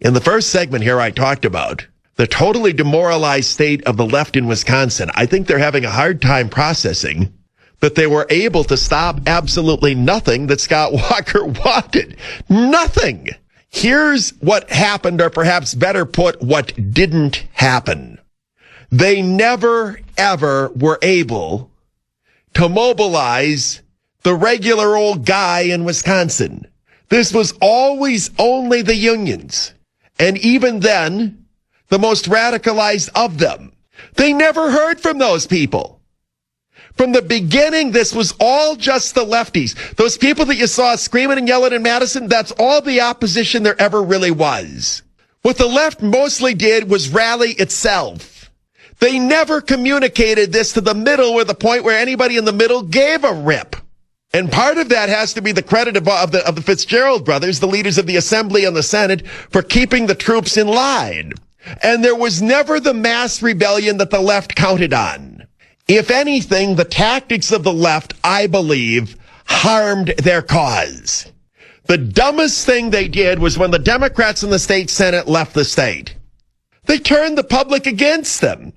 In the first segment here, I talked about the totally demoralized state of the left in Wisconsin. I think they're having a hard time processing that they were able to stop absolutely nothing that Scott Walker wanted. Nothing. Here's what happened, or perhaps better put, what didn't happen. They never, ever were able to mobilize the regular old guy in Wisconsin. This was always only the unions. And even then, the most radicalized of them. They never heard from those people. From the beginning, this was all just the lefties. Those people that you saw screaming and yelling in Madison, that's all the opposition there ever really was. What the left mostly did was rally itself. They never communicated this to the middle, or the point where anybody in the middle gave a rip. And part of that has to be the credit of the Fitzgerald brothers, the leaders of the Assembly and the Senate, for keeping the troops in line. And there was never the mass rebellion that the left counted on. If anything, the tactics of the left, I believe, harmed their cause. The dumbest thing they did was when the Democrats in the state Senate left the state. They turned the public against them.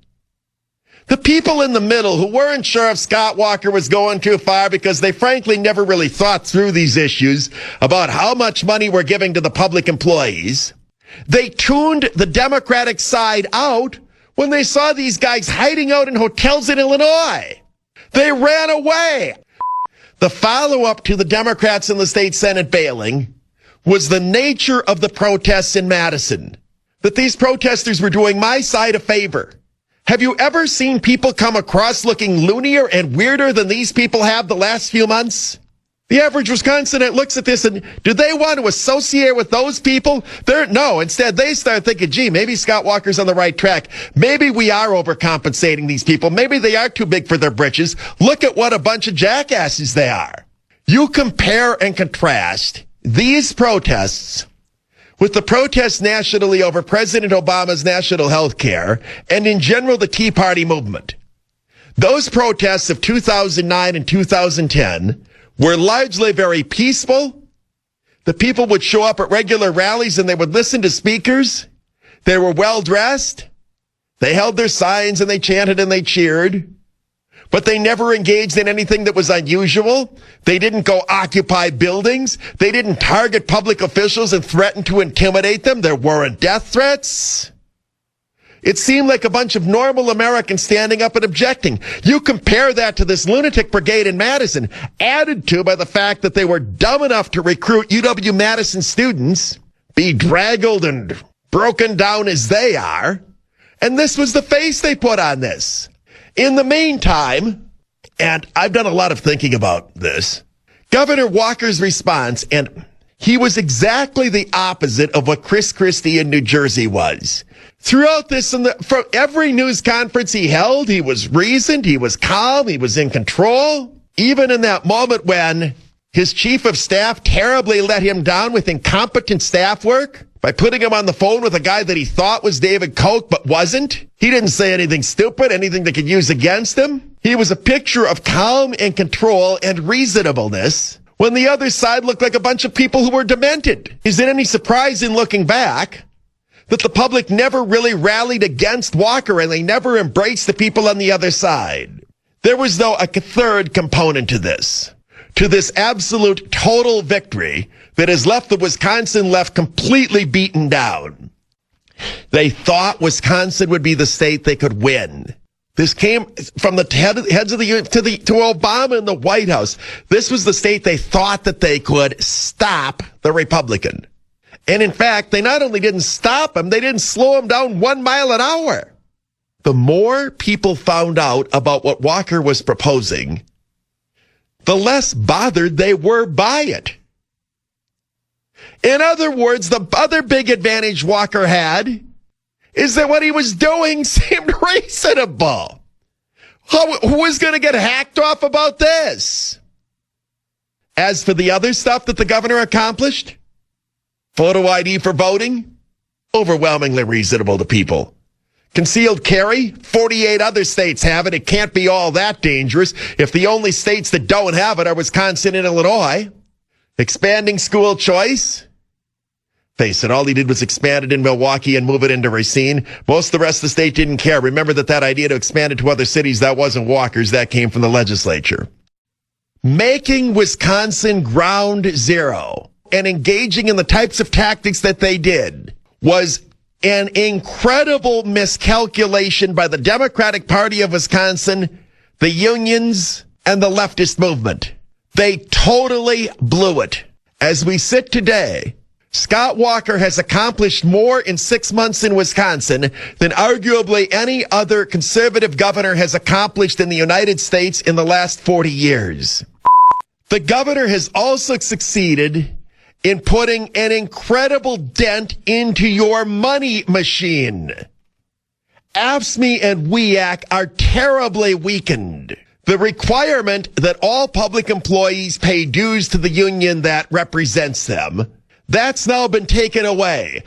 The people in the middle who weren't sure if Scott Walker was going too far because they frankly never really thought through these issues about how much money we're giving to the public employees, they tuned the Democratic side out when they saw these guys hiding out in hotels in Illinois. They ran away. The follow-up to the Democrats in the state Senate bailing was the nature of the protests in Madison. That these protesters were doing my side a favor. Have you ever seen people come across looking loonier and weirder than these people have the last few months? The average Wisconsinite looks at this and do they want to associate with those people? No, instead they start thinking, gee, maybe Scott Walker's on the right track. Maybe we are overcompensating these people. Maybe they are too big for their britches. Look at what a bunch of jackasses they are. You compare and contrast these protests with the protests nationally over President Obama's national health care and in general the Tea Party movement. Those protests of 2009 and 2010 were largely very peaceful. The people would show up at regular rallies and they would listen to speakers. They were well dressed. They held their signs and they chanted and they cheered. But they never engaged in anything that was unusual. They didn't go occupy buildings. They didn't target public officials and threaten to intimidate them. There weren't death threats. It seemed like a bunch of normal Americans standing up and objecting. You compare that to this lunatic brigade in Madison, added to by the fact that they were dumb enough to recruit UW-Madison students, bedraggled and broken down as they are, and this was the face they put on this. In the meantime, and I've done a lot of thinking about this, Governor Walker's response, and he was exactly the opposite of what Chris Christie in New Jersey was. Throughout this, from every news conference he held, he was reasoned, he was calm, he was in control. Even in that moment when his chief of staff terribly let him down with incompetent staff work by putting him on the phone with a guy that he thought was David Koch but wasn't. He didn't say anything stupid, anything they could use against him. He was a picture of calm and control and reasonableness when the other side looked like a bunch of people who were demented. Is it any surprise in looking back that the public never really rallied against Walker and they never embraced the people on the other side? There was, though, a third component to this absolute total victory that has left the Wisconsin left completely beaten down. They thought Wisconsin would be the state they could win. This came from the heads of the to Obama in the White House. This was the state they thought that they could stop the Republican. And in fact, they not only didn't stop him, they didn't slow him down 1 mile an hour. The more people found out about what Walker was proposing, the less bothered they were by it. In other words, the other big advantage Walker had is that what he was doing seemed reasonable. Who was going to get hacked off about this? As for the other stuff that the governor accomplished, photo ID for voting, overwhelmingly reasonable to people. Concealed carry, 48 other states have it. It can't be all that dangerous if the only states that don't have it are Wisconsin and Illinois. Expanding school choice, Face it, all he did was expand it in Milwaukee and move it into Racine. Most of the rest of the state didn't care. Remember that idea to expand it to other cities, that wasn't Walker's, that came from the legislature. Making Wisconsin ground zero and engaging in the types of tactics that they did was an incredible miscalculation by the Democratic Party of Wisconsin, the unions, and the leftist movement. They totally blew it. As we sit today, Scott Walker has accomplished more in 6 months in Wisconsin than arguably any other conservative governor has accomplished in the United States in the last 40 years. The governor has also succeeded in putting an incredible dent into your money machine. AFSCME and WEAC are terribly weakened. The requirement that all public employees pay dues to the union that represents them, that's now been taken away.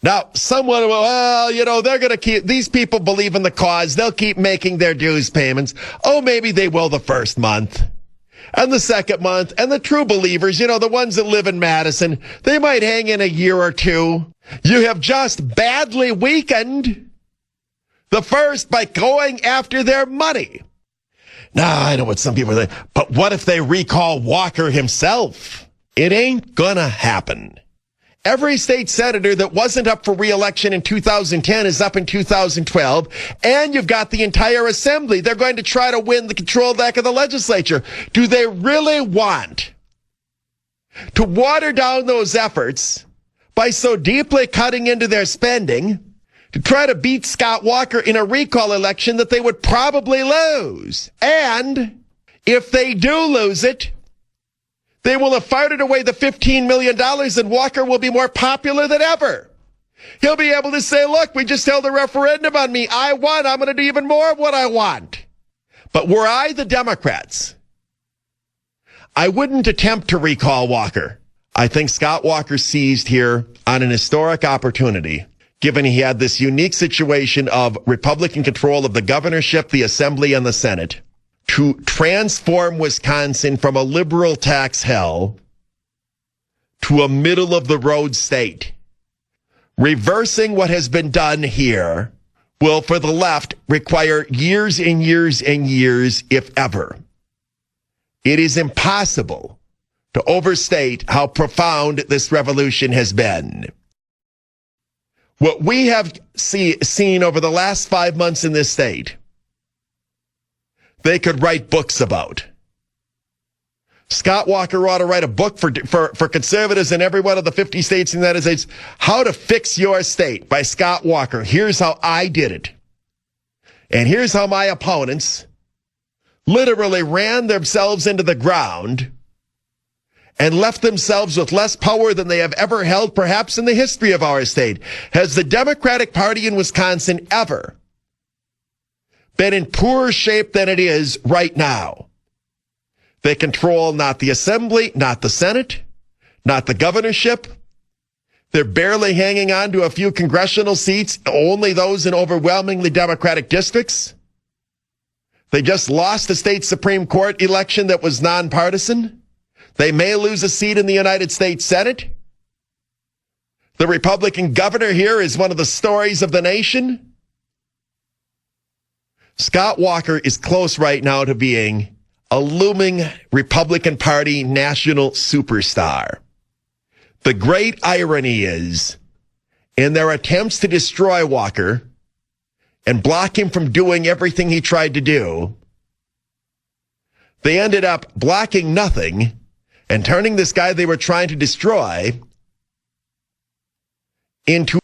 Now, someone, they're going to keep, these people believe in the cause. They'll keep making their dues payments. Oh, maybe they will the first month and the second month. And the true believers, the ones that live in Madison, they might hang in a year or two. You have just badly weakened the first by going after their money. Now, I know what some people think, but what if they recall Walker himself? It ain't gonna happen. Every state senator that wasn't up for re-election in 2010 is up in 2012, and you've got the entire assembly. They're going to try to win the control back of the legislature. Do they really want to water down those efforts by so deeply cutting into their spending to try to beat Scott Walker in a recall election that they would probably lose? And if they do lose it, they will have farted away the $15 million and Walker will be more popular than ever. He'll be able to say, look, we just held a referendum on me. I won. I'm going to do even more of what I want. But were I the Democrats, I wouldn't attempt to recall Walker. I think Scott Walker seized here on an historic opportunity, given he had this unique situation of Republican control of the governorship, the assembly, and the Senate, to transform Wisconsin from a liberal tax hell to a middle-of-the-road state. Reversing what has been done here will, for the left, require years and years and years, if ever. It is impossible to overstate how profound this revolution has been. What we have seen over the last 5 months in this state, they could write books about. Scott Walker ought to write a book for conservatives in every one of the 50 states in the United States. How to Fix Your State by Scott Walker. Here's how I did it. And here's how my opponents literally ran themselves into the ground and left themselves with less power than they have ever held, perhaps in the history of our state. Has the Democratic Party in Wisconsin ever been in poorer shape than it is right now? They control not the assembly, not the Senate, not the governorship. They're barely hanging on to a few congressional seats, only those in overwhelmingly Democratic districts. They just lost a state Supreme Court election that was nonpartisan. They may lose a seat in the United States Senate. The Republican governor here is one of the stories of the nation. Scott Walker is close right now to being a looming Republican Party national superstar. The great irony is, in their attempts to destroy Walker and block him from doing everything he tried to do, they ended up blocking nothing and turning this guy they were trying to destroy into